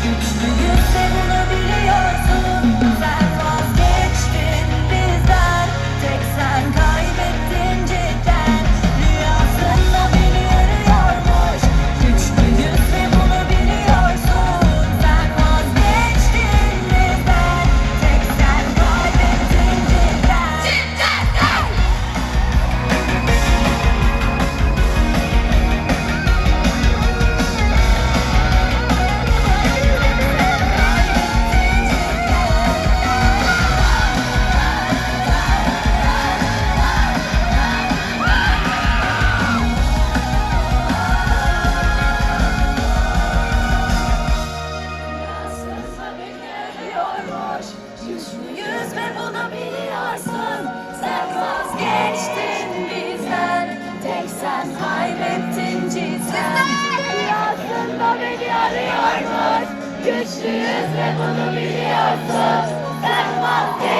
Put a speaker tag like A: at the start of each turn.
A: Güçlüyüz ve bunu biliyorsun. Sen vazgeçtin bizden, tek sen kaybettin cidden. Rüyasında beni arıyormuş. Güçlüyüz ve bunu biliyorsun. Sen vazgeçtin bizden, tek sen kaybettin cidden. Güçlüyüz ve bunu biliyorsun. Sen vazgeçtin bizden, tek sen kaybettin cidden. Rüyasında beni arıyormuş. Güçlüyüz ve bunu biliyorsun. Sen vazgeçtin.